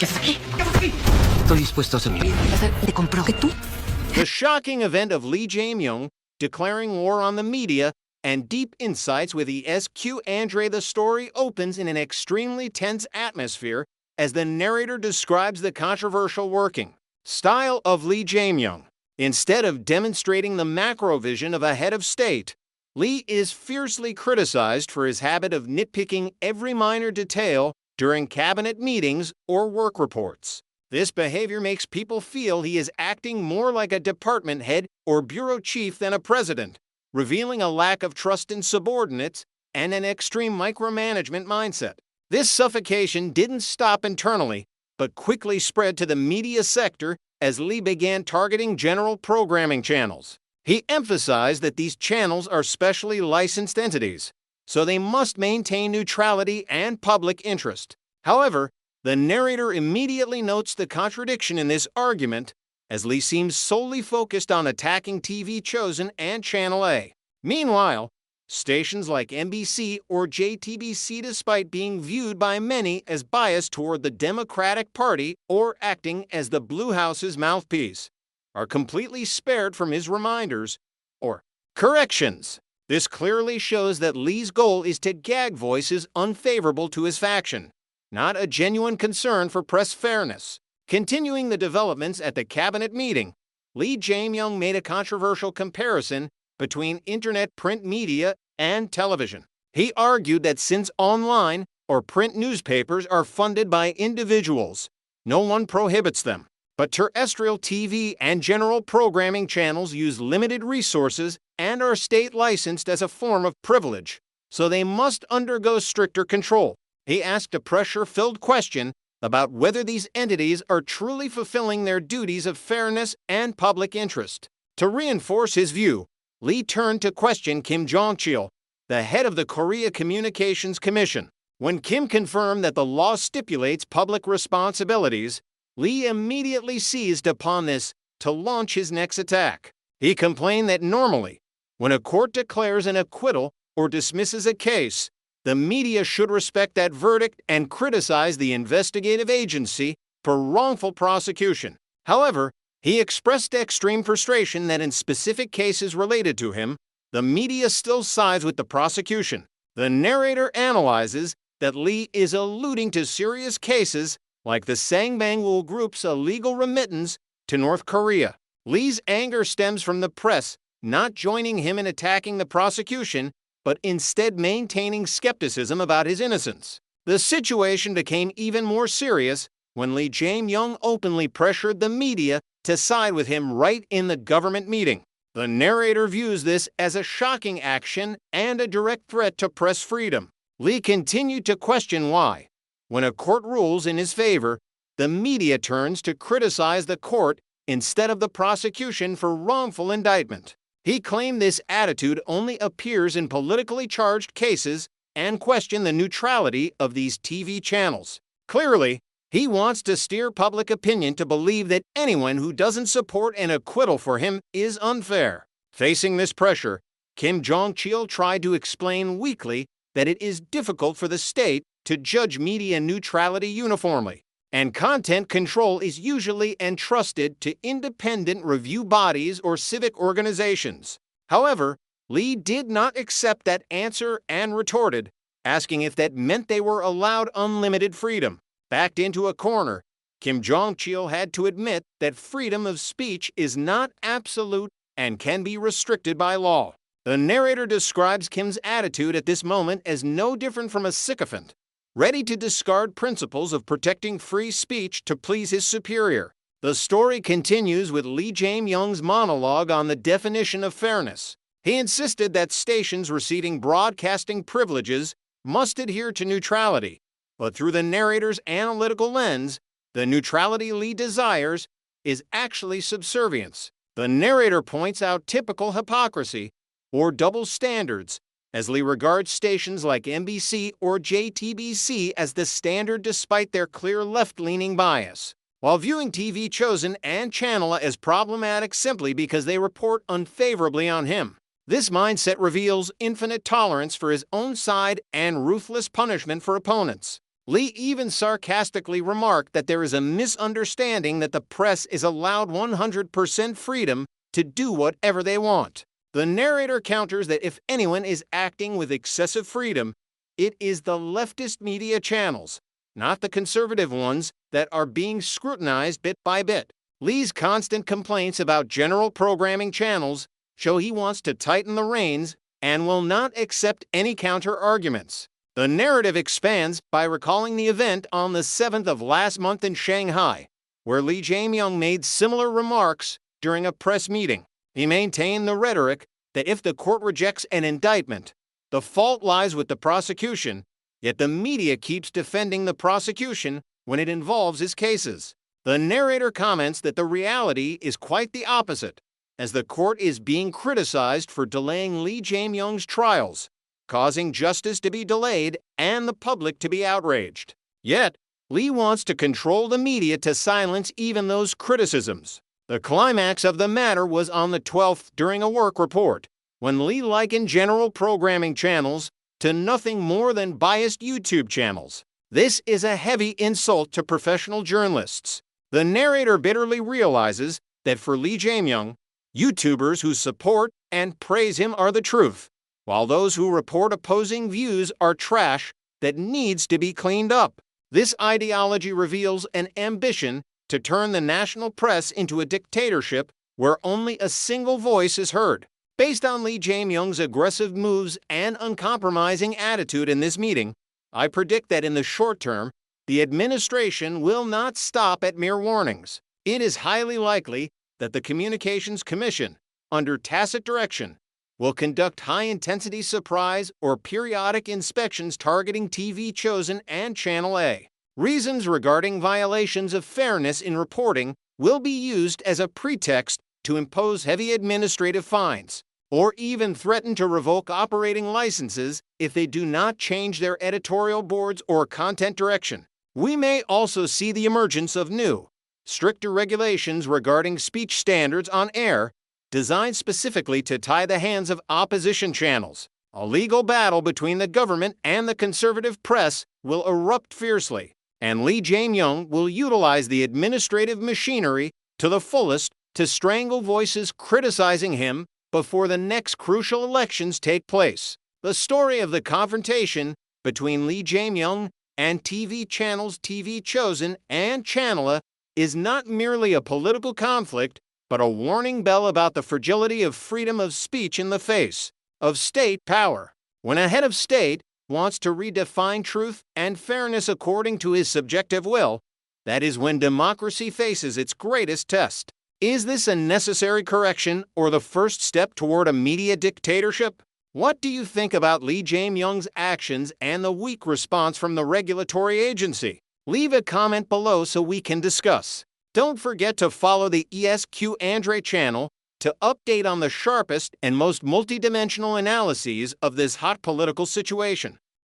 ¿Qué haces aquí? ¿Qué haces aquí? Estoy dispuesto a hacer mi vida. ¿Te compró que tú? The shocking event of Lee Jae-myung declaring war on the media and deep insights with ESQ Andre. The story opens in an extremely tense atmosphere as the narrator describes the controversial working style of Lee Jae-myung. Instead of demonstrating the macro vision of a head of state, Lee is fiercely criticized for his habit of nitpicking every minor detail during cabinet meetings or work reports. This behavior makes people feel he is acting more like a department head or bureau chief than a president, revealing a lack of trust in subordinates and an extreme micromanagement mindset. This suffocation didn't stop internally, but quickly spread to the media sector as Lee began targeting general programming channels. He emphasized that these channels are specially licensed entities, so they must maintain neutrality and public interest. However, the narrator immediately notes the contradiction in this argument, as Lee seems solely focused on attacking TV Chosen and Channel A. Meanwhile, stations like NBC or JTBC, despite being viewed by many as biased toward the Democratic Party or acting as the Blue House's mouthpiece, are completely spared from his reminders or corrections. This clearly shows that Lee's goal is to gag voices unfavorable to his faction, not a genuine concern for press fairness. Continuing the developments at the cabinet meeting, Lee Jae-myung made a controversial comparison between internet print media and television. He argued that since online or print newspapers are funded by individuals, no one prohibits them. But terrestrial TV and general programming channels use limited resources and are state licensed as a form of privilege, so they must undergo stricter control. He asked a pressure-filled question about whether these entities are truly fulfilling their duties of fairness and public interest. To reinforce his view, Lee turned to question Kim Jong-chil, the head of the Korea Communications Commission. When Kim confirmed that the law stipulates public responsibilities, Lee immediately seized upon this to launch his next attack. He complained that normally, when a court declares an acquittal or dismisses a case, the media should respect that verdict and criticize the investigative agency for wrongful prosecution. However, he expressed extreme frustration that in specific cases related to him, the media still sides with the prosecution. The narrator analyzes that Lee is alluding to serious cases like the Sangbangwoo Group's illegal remittance to North Korea. Lee's anger stems from the press not joining him in attacking the prosecution, but instead maintaining skepticism about his innocence. The situation became even more serious when Lee Jae-myung openly pressured the media to side with him right in the government meeting. The narrator views this as a shocking action and a direct threat to press freedom. Lee continued to question why, when a court rules in his favor, the media turns to criticize the court instead of the prosecution for wrongful indictment. He claimed this attitude only appears in politically charged cases and questioned the neutrality of these TV channels. Clearly, he wants to steer public opinion to believe that anyone who doesn't support an acquittal for him is unfair. Facing this pressure, Kim Jong-chil tried to explain weakly that it is difficult for the state to judge media neutrality uniformly, and content control is usually entrusted to independent review bodies or civic organizations. However, Lee did not accept that answer and retorted, asking if that meant they were allowed unlimited freedom. Backed into a corner, Kim Jong-chil had to admit that freedom of speech is not absolute and can be restricted by law. The narrator describes Kim's attitude at this moment as no different from a sycophant, ready to discard principles of protecting free speech to please his superior. The story continues with Lee Jae-myung's monologue on the definition of fairness. He insisted that stations receiving broadcasting privileges must adhere to neutrality, but through the narrator's analytical lens, the neutrality Lee desires is actually subservience. The narrator points out typical hypocrisy or double standards as Lee regards stations like NBC or JTBC as the standard despite their clear left-leaning bias, while viewing TV Chosen and Channel as problematic simply because they report unfavorably on him. This mindset reveals infinite tolerance for his own side and ruthless punishment for opponents. Lee even sarcastically remarked that there is a misunderstanding that the press is allowed 100% freedom to do whatever they want. The narrator counters that if anyone is acting with excessive freedom, it is the leftist media channels, not the conservative ones, that are being scrutinized bit by bit. Lee's constant complaints about general programming channels show he wants to tighten the reins and will not accept any counter-arguments. The narrative expands by recalling the event on the 7th of last month in Shanghai, where Lee Jae-myung made similar remarks during a press meeting. He maintained the rhetoric that if the court rejects an indictment, the fault lies with the prosecution, yet the media keeps defending the prosecution when it involves his cases. The narrator comments that the reality is quite the opposite, as the court is being criticized for delaying Lee Jae-myung's trials, causing justice to be delayed and the public to be outraged. Yet, Lee wants to control the media to silence even those criticisms. The climax of the matter was on the 12th during a work report, when Lee likened general programming channels to nothing more than biased YouTube channels. This is a heavy insult to professional journalists. The narrator bitterly realizes that for Lee Jae-myung, YouTubers who support and praise him are the truth, while those who report opposing views are trash that needs to be cleaned up. This ideology reveals an ambition to turn the national press into a dictatorship where only a single voice is heard. Based on Lee Jae-myung's aggressive moves and uncompromising attitude in this meeting, I predict that in the short term, the administration will not stop at mere warnings. It is highly likely that the Communications Commission, under tacit direction, will conduct high-intensity surprise or periodic inspections targeting TV Chosen and Channel A. Reasons regarding violations of fairness in reporting will be used as a pretext to impose heavy administrative fines, or even threaten to revoke operating licenses if they do not change their editorial boards or content direction. We may also see the emergence of new, stricter regulations regarding speech standards on air, designed specifically to tie the hands of opposition channels. A legal battle between the government and the conservative press will erupt fiercely, and Lee Jae-myung will utilize the administrative machinery to the fullest to strangle voices criticizing him before the next crucial elections take place. The story of the confrontation between Lee Jae-myung and TV channels TV Chosen and Channel A is not merely a political conflict, but a warning bell about the fragility of freedom of speech in the face of state power. When a head of state wants to redefine truth and fairness according to his subjective will, that is when democracy faces its greatest test. Is this a necessary correction or the first step toward a media dictatorship? What do you think about Lee Jae-myung's actions and the weak response from the regulatory agency? Leave a comment below so we can discuss. Don't forget to follow the ESQ Andre channel to update on the sharpest and most multidimensional analyses of this hot political situation.